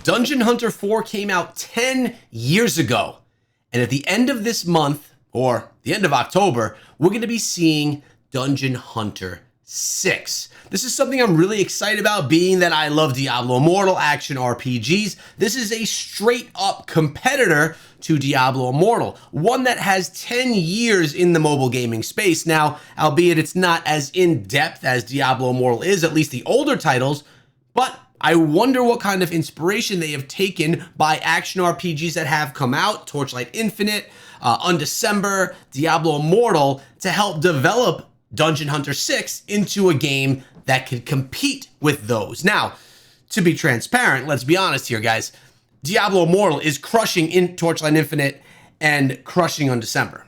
Dungeon Hunter 4 came out 10 years ago. And at the end of this month, or the end of October, we're going to be seeing Dungeon Hunter 6. This is something I'm really excited about, being that I love Diablo Immortal action RPGs. This is a straight up competitor to Diablo Immortal, one that has 10 years in the mobile gaming space. Now, albeit it's not as in-depth as Diablo Immortal is, at least the older titles, but I wonder what kind of inspiration they have taken by action RPGs that have come out, Torchlight Infinite, Undecember, Diablo Immortal, to help develop Dungeon Hunter 6 into a game that could compete with those. Now, to be transparent, let's be honest here, guys. Diablo Immortal is crushing in Torchlight Infinite and crushing Undecember.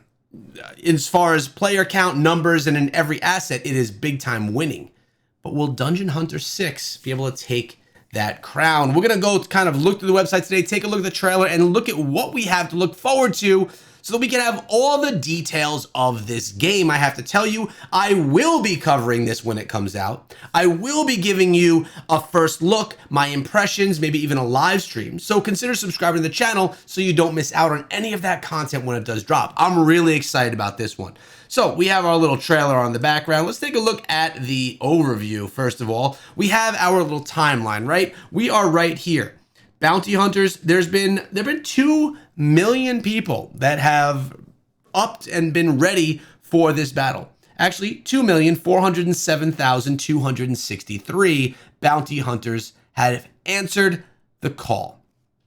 As far as player count, numbers, and in every asset, it is big time winning. But will Dungeon Hunter 6 be able to take that crown? We're going to go kind of look through the website today, take a look at the trailer, and look at what we have to look forward to so that we can have all the details of this game. I have to tell you, I will be covering this when it comes out. I will be giving you a first look, my impressions, maybe even a live stream. So consider subscribing to the channel so you don't miss out on any of that content when it does drop. I'm really excited about this one. So we have our little trailer on the background. Let's take a look at the overview. First of all, we have our little timeline, right? We are right here. Bounty hunters, there've been 2 million people that have upped and been ready for this battle. Actually, 2,407,263 bounty hunters have answered the call.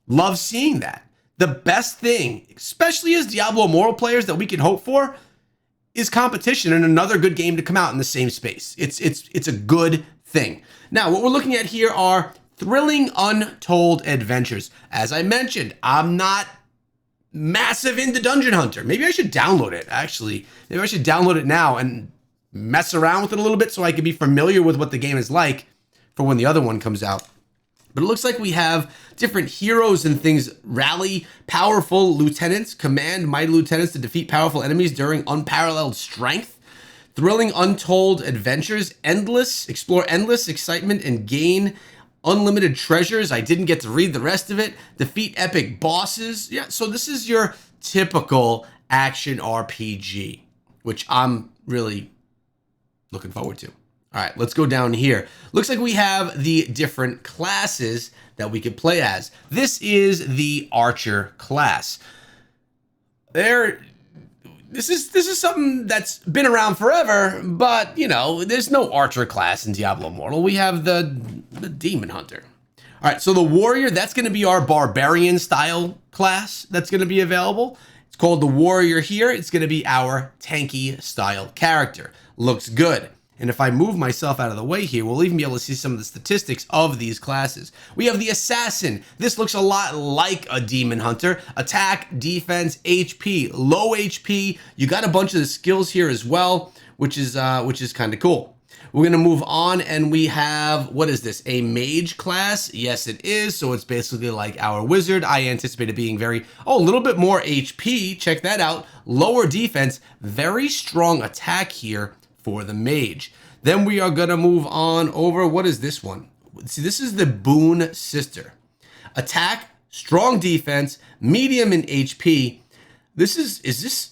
Love seeing that. The best thing, especially as Diablo Immortal players, that we can hope for is competition and another good game to come out in the same space. It's a good thing. Now, what we're looking at here are thrilling untold adventures. As I mentioned, I'm not massive into Dungeon Hunter. Maybe I should download it, actually. Maybe I should download it now and mess around with it a little bit so I can be familiar with what the game is like for when the other one comes out. But it looks like we have different heroes and things. Rally powerful lieutenants, command mighty lieutenants to defeat powerful enemies during unparalleled strength. Thrilling untold adventures, explore endless excitement and gain unlimited treasures. I didn't get to read the rest of it. Defeat epic bosses. Yeah, so this is your typical action RPG, which I'm really looking forward to. All right, let's go down here. Looks like we have the different classes that we could play as. This is the Archer class. This is something that's been around forever, but, you know, there's no Archer class in Diablo Immortal. We have the Demon Hunter. All right, so the Warrior, that's going to be our Barbarian style class that's going to be available. It's called the Warrior here. It's going to be our tanky style character. Looks good. And if I move myself out of the way here, we'll even be able to see some of the statistics of these classes. We have the Assassin. This looks a lot like a Demon Hunter. Attack, defense, HP, low HP. You got a bunch of the skills here as well, which is kind of cool. We're going to move on and we have, what is this? A Mage class? Yes, it is. So it's basically like our Wizard. I anticipate it being a little bit more HP. Check that out. Lower defense, very strong attack here for the Mage. Then we are going to move on over. What is this one? See, this is the Boon Sister. Attack, strong defense, medium in HP. Is this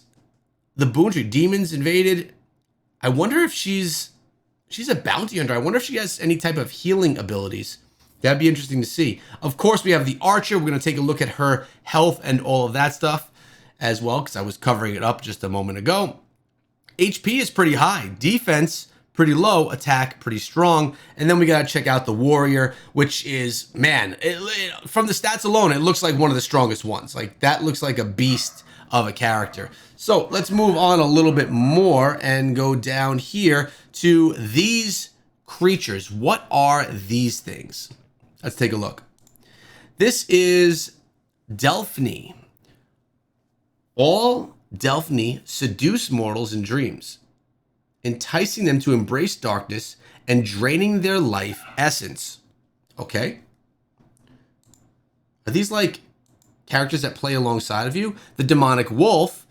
the Boon Tree? Demons invaded. I wonder if she's a bounty hunter. I wonder if she has any type of healing abilities. That'd be interesting to see. Of course, we have the Archer. We're going to take a look at her health and all of that stuff as well, because I was covering it up just a moment ago. HP is pretty high, defense pretty low, attack pretty strong, and then we gotta check out the Warrior, which is, man, from the stats alone, it looks like one of the strongest ones. Like, that looks like a beast of a character. So let's move on a little bit more and go down here to these creatures. What are these things? Let's take a look. This is Delphini. All Delphini seduce mortals in dreams, enticing them to embrace darkness and draining their life essence. Okay. Are these like characters that play alongside of you? The demonic wolf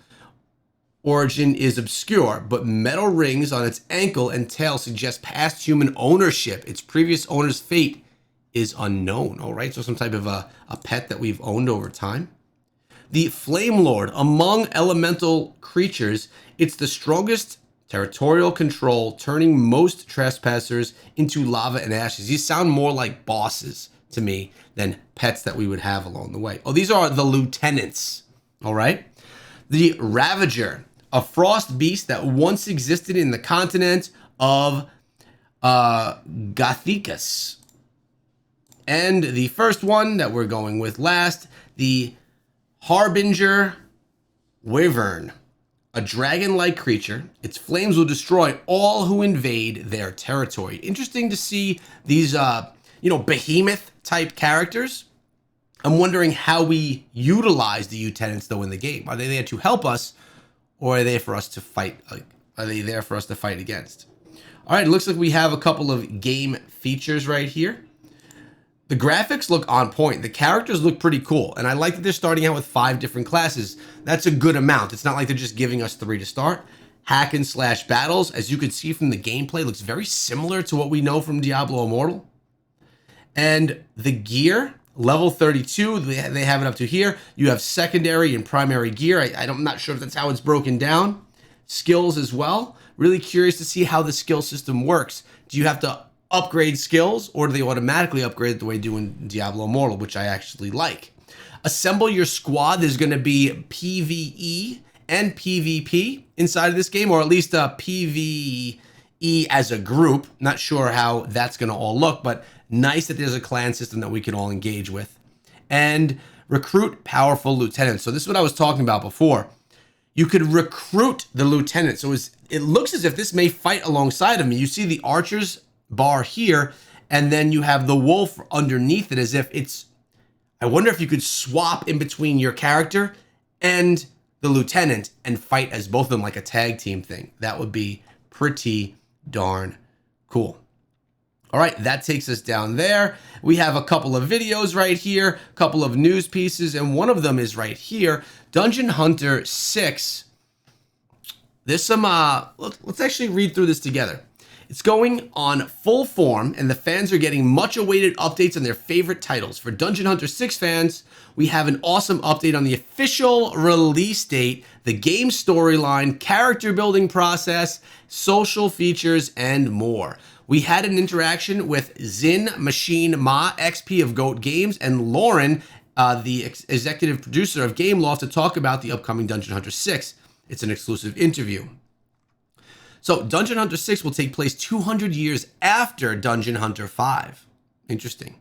origin is obscure, but metal rings on its ankle and tail suggest past human ownership. Its previous owner's fate is unknown. All right, so some type of a pet that we've owned over time. The Flame Lord, among elemental creatures, it's the strongest territorial control, turning most trespassers into lava and ashes. These sound more like bosses to me than pets that we would have along the way. Oh, these are the lieutenants. All right. The Ravager, a frost beast that once existed in the continent of Gothicus. And the first one that we're going with last, the Harbinger Wyvern, a dragon-like creature. Its flames will destroy all who invade their territory. Interesting to see these, behemoth-type characters. I'm wondering how we utilize the lieutenants, though, in the game. Are they there to help us, or are they for us to fight? Are they there for us to fight against? All right, it looks like we have a couple of game features right here. The graphics look on point. The characters look pretty cool. And I like that they're starting out with 5 different classes. That's a good amount. It's not like they're just giving us 3 to start. Hack and slash battles, as you can see from the gameplay, looks very similar to what we know from Diablo Immortal. And the gear, level 32, they have it up to here. You have secondary and primary gear. I'm not sure if that's how it's broken down. Skills as well. Really curious to see how the skill system works. Do you have to upgrade skills, or do they automatically upgrade the way they do in Diablo Immortal, which I actually like? Assemble your squad. There's going to be PvE and PvP inside of this game, or at least PvE as a group. Not sure how that's going to all look, but nice that there's a clan system that we can all engage with. And recruit powerful lieutenants. So this is what I was talking about before. You could recruit the lieutenant. So it looks as if this may fight alongside of me. You see the archers bar here, and then you have the wolf underneath it, as if it's, I wonder if you could swap in between your character and the lieutenant and fight as both of them, like a tag team thing. That would be pretty darn cool. All right, that takes us down there. We have a couple of videos right here, a couple of news pieces, and one of them is right here. Dungeon Hunter 6. There's some, let's actually read through this together. It's going on full form, and the fans are getting much awaited updates on their favorite titles. For Dungeon Hunter 6 fans, we have an awesome update on the official release date, the game storyline, character building process, social features, and more. We had an interaction with Zin Machine Ma, XP of Goat Games, and Lauren, the executive producer of Gameloft, to talk about the upcoming Dungeon Hunter 6. It's an exclusive interview. So Dungeon Hunter 6 will take place 200 years after Dungeon Hunter 5. Interesting.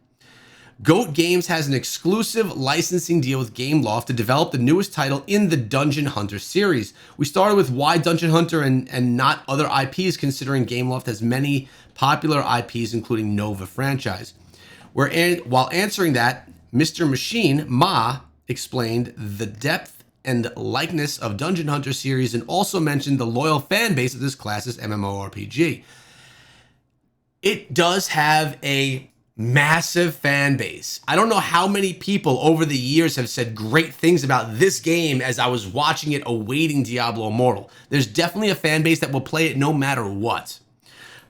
Goat Games has an exclusive licensing deal with Gameloft to develop the newest title in the Dungeon Hunter series. We started with why Dungeon Hunter and not other IPs, considering Gameloft has many popular IPs, including Nova franchise. While answering that, Mr. Machine Ma explained the depth and likeness of Dungeon Hunter series, and also mentioned the loyal fan base of this class's MMORPG. It does have a massive fan base. I don't know how many people over the years have said great things about this game as I was watching it awaiting Diablo Immortal. There's definitely a fan base that will play it no matter what.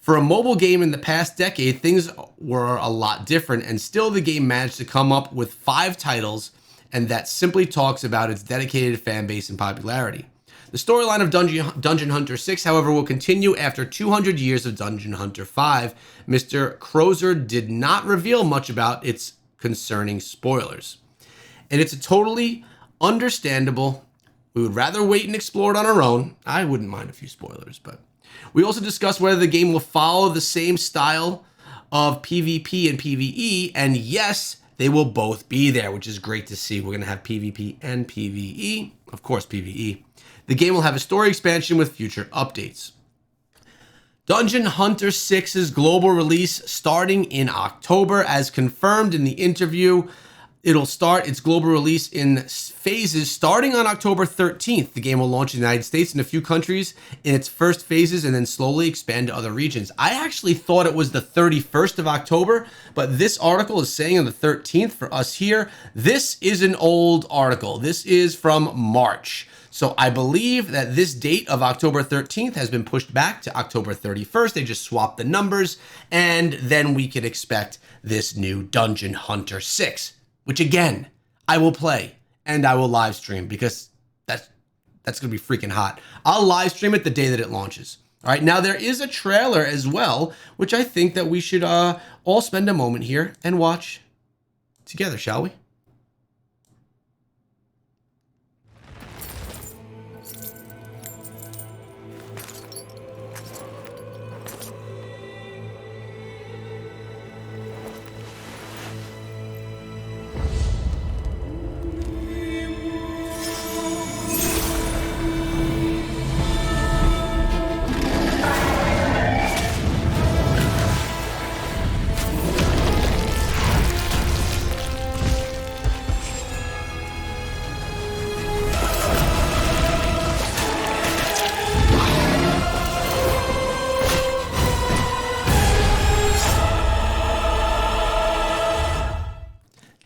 For a mobile game in the past decade, things were a lot different, and still the game managed to come up with 5 titles, and that simply talks about its dedicated fan base and popularity. The storyline of Dungeon Hunter 6, however, will continue after 200 years of Dungeon Hunter 5. Mr. Crozer did not reveal much about its concerning spoilers. And it's a totally understandable. We would rather wait and explore it on our own. I wouldn't mind a few spoilers, but we also discussed whether the game will follow the same style of PvP and PvE, and yes, they will both be there, which is great to see. We're going to have PvP and PvE. Of course, PvE. The game will have a story expansion with future updates. Dungeon Hunter 6's global release starting in October, as confirmed in the interview. It'll start its global release in phases starting on October 13th. The game will launch in the United States and a few countries in its first phases and then slowly expand to other regions. I actually thought it was the 31st of October, but this article is saying on the 13th for us here. This is an old article. This is from March. So I believe that this date of October 13th has been pushed back to October 31st. They just swapped the numbers, and then we could expect this new Dungeon Hunter 6. Which again, I will play and I will live stream because that's going to be freaking hot. I'll live stream it the day that it launches. All right, now there is a trailer as well, which I think that we should all spend a moment here and watch together, shall we?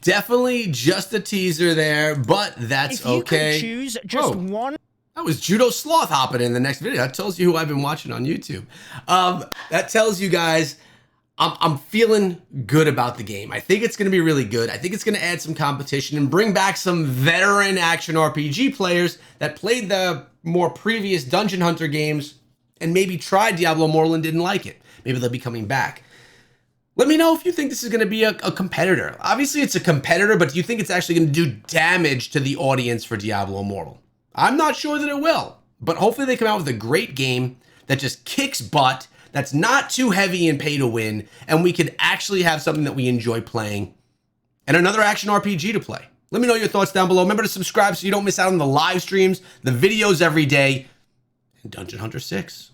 Definitely just a teaser there, but that's okay. If you could choose just one. That was Judo Sloth hopping in the next video. That tells you who I've been watching on YouTube. That tells you guys I'm feeling good about the game. I think it's going to be really good. I think it's going to add some competition and bring back some veteran action RPG players that played the more previous Dungeon Hunter games and maybe tried Diablo Immortal and didn't like it. Maybe they'll be coming back. Let me know if you think this is going to be a competitor. Obviously, it's a competitor, but do you think it's actually going to do damage to the audience for Diablo Immortal? I'm not sure that it will, but hopefully they come out with a great game that just kicks butt, that's not too heavy and pay to win, and we could actually have something that we enjoy playing and another action RPG to play. Let me know your thoughts down below. Remember to subscribe so you don't miss out on the live streams, the videos every day, and Dungeon Hunter 6.